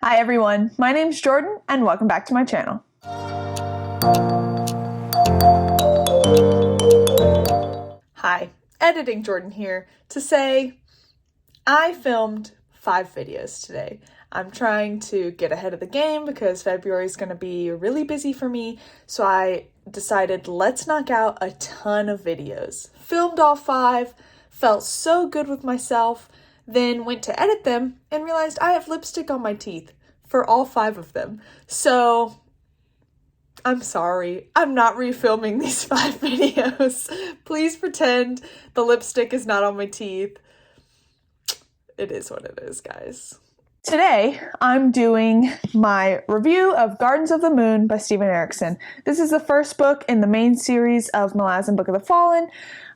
Hi everyone, my name's Jordan and welcome back to my channel. Hi, Editing Jordan here to say I filmed 5 videos today. I'm trying to get ahead of the game because February is going to be really busy for me, so I decided let's knock out a ton of videos. Filmed all 5, felt so good with myself, then went to edit them and realized I have lipstick on my teeth for all 5 of them. So I'm sorry, I'm not refilming these 5 videos. Please pretend the lipstick is not on my teeth. It is what it is, guys. Today, I'm doing my review of Gardens of the Moon by Steven Erikson. This is the first book in the main series of Malazan Book of the Fallen.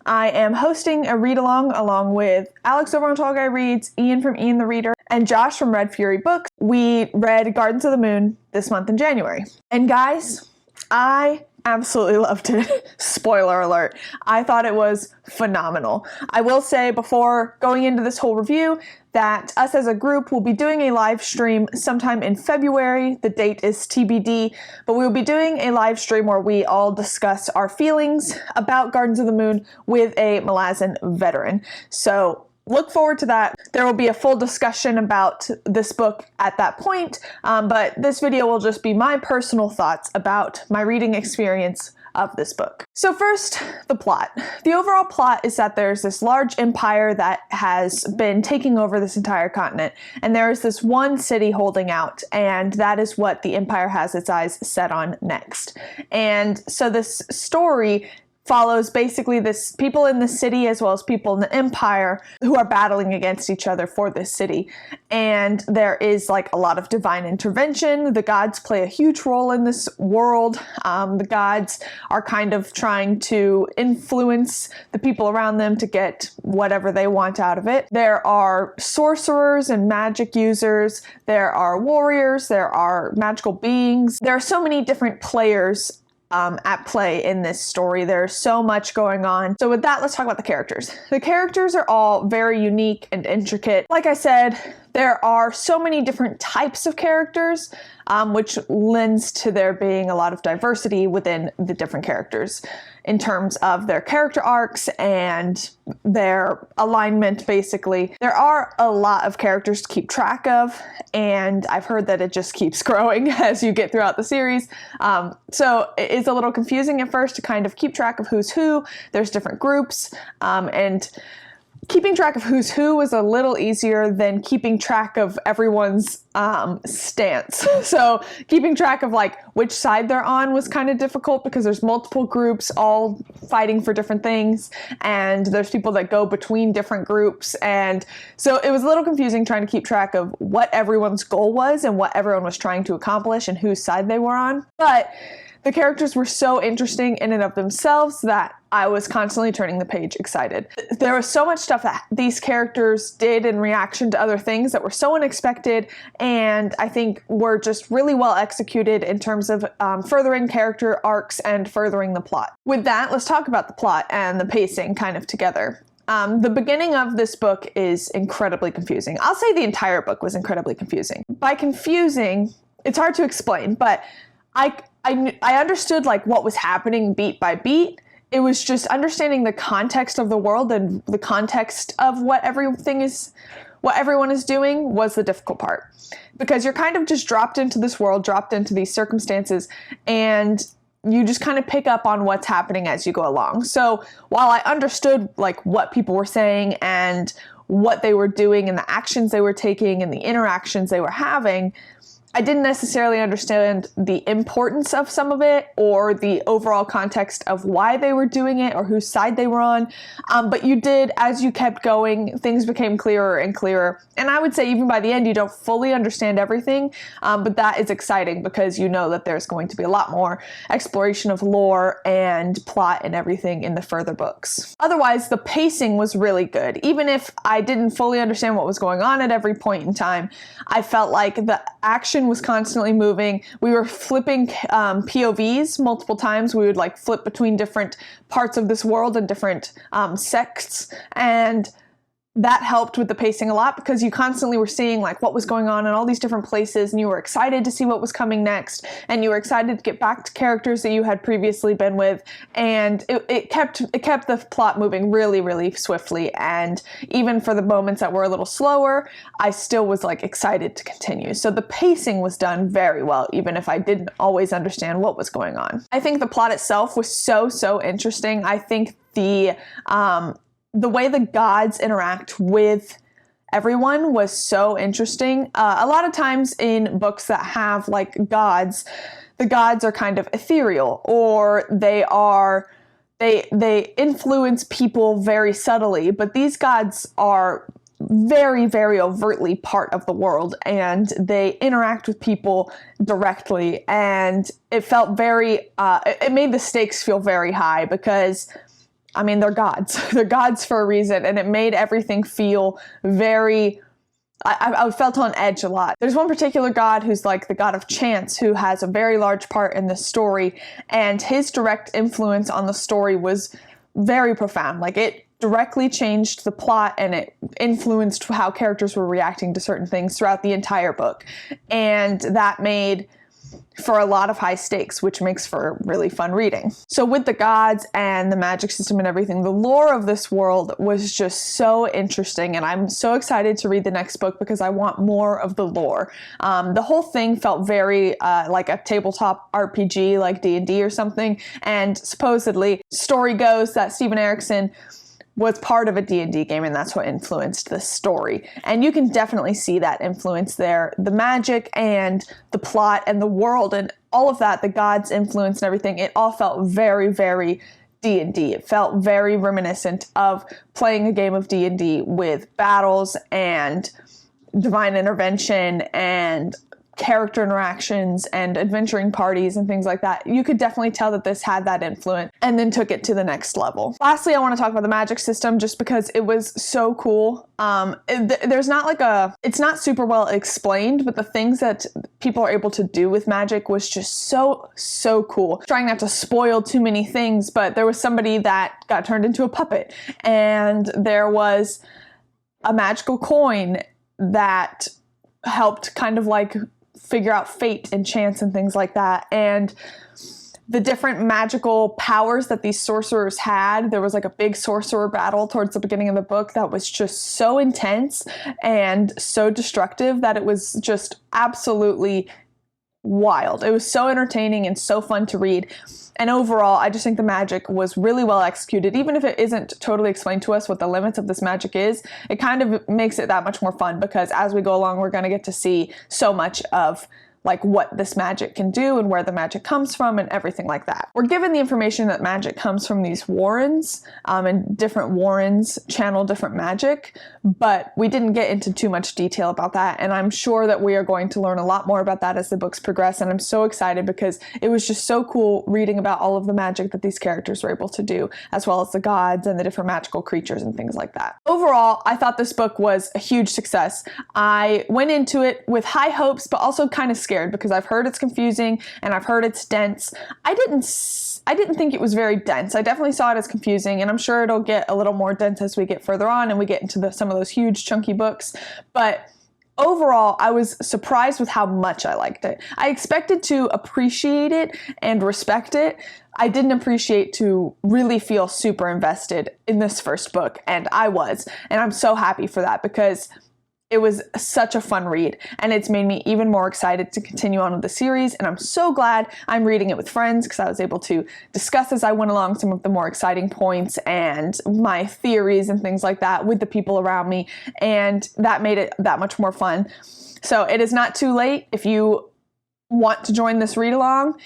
I am hosting a read-along along with Alex over on Tall Guy Reads, Ian from Ian the Reader, and Josh from Red Fury Books. We read Gardens of the Moon this month in January. And guys, I absolutely loved it. Spoiler alert. I thought it was phenomenal. I will say before going into this whole review that us as a group will be doing a live stream sometime in February. The date is TBD, but we will be doing a live stream where we all discuss our feelings about Gardens of the Moon with a Malazan veteran. So look forward to that. There will be a full discussion about this book at that point, but this video will just be my personal thoughts about my reading experience of this book. So first, the plot. The overall plot is that there's this large empire that has been taking over this entire continent, and there is this one city holding out, and that is what the empire has its eyes set on next. And so this story follows basically this people in the city as well as people in the empire who are battling against each other for this city. And there is like a lot of divine intervention. The gods play a huge role in this world. The gods are kind of trying to influence the people around them to get whatever they want out of it. There are sorcerers and magic users. There are warriors. There are magical beings. There are so many different players at play in this story. There's so much going on. So with that, let's talk about the characters. The characters are all very unique and intricate. Like I said, there are so many different types of characters, which lends to there being a lot of diversity within the different characters in terms of their character arcs and their alignment, basically. There are a lot of characters to keep track of, and I've heard that it just keeps growing as you get throughout the series. So it's a little confusing at first to kind of keep track of who's who. There's different groups, and keeping track of who's who was a little easier than keeping track of everyone's stance. So keeping track of like which side they're on was kind of difficult because there's multiple groups all fighting for different things, and there's people that go between different groups, and so it was a little confusing trying to keep track of what everyone's goal was and what everyone was trying to accomplish and whose side they were on. But the characters were so interesting in and of themselves that I was constantly turning the page excited. There was so much stuff that these characters did in reaction to other things that were so unexpected, and I think were just really well executed in terms of furthering character arcs and furthering the plot. With that, let's talk about the plot and the pacing kind of together. The beginning of this book is incredibly confusing. I'll say the entire book was incredibly confusing. By confusing, it's hard to explain, but I understood like what was happening beat by beat. It was just understanding the context of the world and the context of what everyone is doing was the difficult part. Because you're kind of just dropped into this world, dropped into these circumstances, and you just kind of pick up on what's happening as you go along. So while I understood like what people were saying and what they were doing and the actions they were taking and the interactions they were having, I didn't necessarily understand the importance of some of it or the overall context of why they were doing it or whose side they were on. But you did, as you kept going, things became clearer and clearer. And I would say even by the end, you don't fully understand everything, but that is exciting because you know that there's going to be a lot more exploration of lore and plot and everything in the further books. Otherwise, the pacing was really good. Even if I didn't fully understand what was going on at every point in time, I felt like the action was constantly moving. We were flipping POVs multiple times. We would like flip between different parts of this world and different sects, and that helped with the pacing a lot because you constantly were seeing like what was going on in all these different places, and you were excited to see what was coming next, and you were excited to get back to characters that you had previously been with, and it kept the plot moving really, really swiftly. And even for the moments that were a little slower, I still was like excited to continue. So the pacing was done very well, even if I didn't always understand what was going on. I think the plot itself was so interesting. I think the way the gods interact with everyone was so interesting. A lot of times in books that have like gods, the gods are kind of ethereal, or they influence people very subtly, but these gods are very, very overtly part of the world, and they interact with people directly, and it felt very, it made the stakes feel very high because I mean, they're gods. They're gods for a reason, and it made everything feel very... I felt on edge a lot. There's one particular god who's like the god of chance, who has a very large part in the story, and his direct influence on the story was very profound. Like, it directly changed the plot, and it influenced how characters were reacting to certain things throughout the entire book. And that made for a lot of high stakes, which makes for really fun reading. So with the gods and the magic system and everything, the lore of this world was just so interesting, and I'm so excited to read the next book because I want more of the lore. The whole thing felt very like a tabletop RPG, like D&D or something, and supposedly story goes that Steven Erikson was part of a D&D game, and that's what influenced the story. And you can definitely see that influence there. The magic and the plot and the world and all of that, the gods' influence and everything, it all felt very, very D&D. It felt very reminiscent of playing a game of D&D with battles and divine intervention and character interactions and adventuring parties and things like that. You could definitely tell that this had that influence and then took it to the next level. Lastly, I want to talk about the magic system just because it was so cool. There's not like it's not super well explained, but the things that people are able to do with magic was just so cool. Trying not to spoil too many things, but there was somebody that got turned into a puppet, and there was a magical coin that helped kind of like figure out fate and chance and things like that. And the different magical powers that these sorcerers had, there was like a big sorcerer battle towards the beginning of the book that was just so intense and so destructive that it was just absolutely wild. It was so entertaining and so fun to read. And overall, I just think the magic was really well executed. Even if it isn't totally explained to us what the limits of this magic is, it kind of makes it that much more fun because as we go along, we're going to get to see so much of like what this magic can do and where the magic comes from and everything like that. We're given the information that magic comes from these warrens, and different warrens channel different magic, but we didn't get into too much detail about that, and I'm sure that we are going to learn a lot more about that as the books progress, and I'm so excited because it was just so cool reading about all of the magic that these characters were able to do, as well as the gods and the different magical creatures and things like that. Overall, I thought this book was a huge success. I went into it with high hopes, but also kind of scared because I've heard it's confusing and I've heard it's dense. I didn't think it was very dense. I definitely saw it as confusing, and I'm sure it'll get a little more dense as we get further on and we get into some of those huge chunky books. But overall, I was surprised with how much I liked it. I expected to appreciate it and respect it. I didn't appreciate to really feel super invested in this first book, and I was. And I'm so happy for that because it was such a fun read, and it's made me even more excited to continue on with the series, and I'm so glad I'm reading it with friends because I was able to discuss as I went along some of the more exciting points and my theories and things like that with the people around me, and that made it that much more fun. So it is not too late. If you want to join this read along,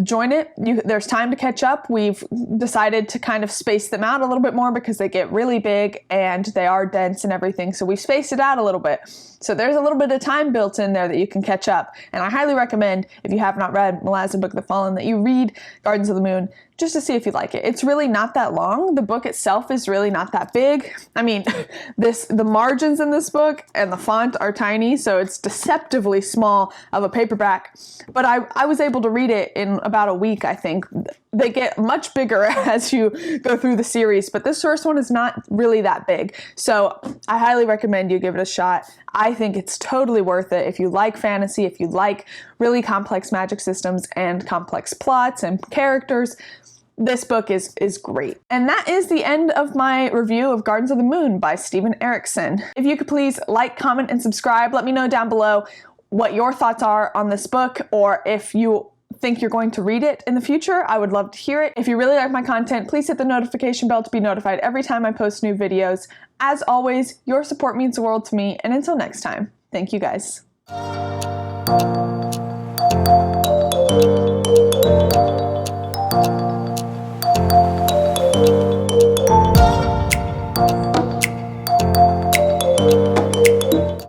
join it. There's time to catch up. We've decided to kind of space them out a little bit more because they get really big and they are dense and everything. So we've spaced it out a little bit. So there's a little bit of time built in there that you can catch up. And I highly recommend, if you have not read Malazan Book of the Fallen, that you read Gardens of the Moon just to see if you like it. It's really not that long. The book itself is really not that big. I mean, the margins in this book and the font are tiny, so it's deceptively small of a paperback. But I was able to read it in about a week, I think. They get much bigger as you go through the series, but this first one is not really that big. So I highly recommend you give it a shot. I think it's totally worth it if you like fantasy, if you like really complex magic systems and complex plots and characters. This book is great. And that is the end of my review of Gardens of the Moon by Steven Erikson. If you could please like, comment, and subscribe. Let me know down below what your thoughts are on this book, or if you think you're going to read it in the future. I would love to hear it. If you really like my content, please hit the notification bell to be notified every time I post new videos. As always, your support means the world to me, and until next time, thank you guys.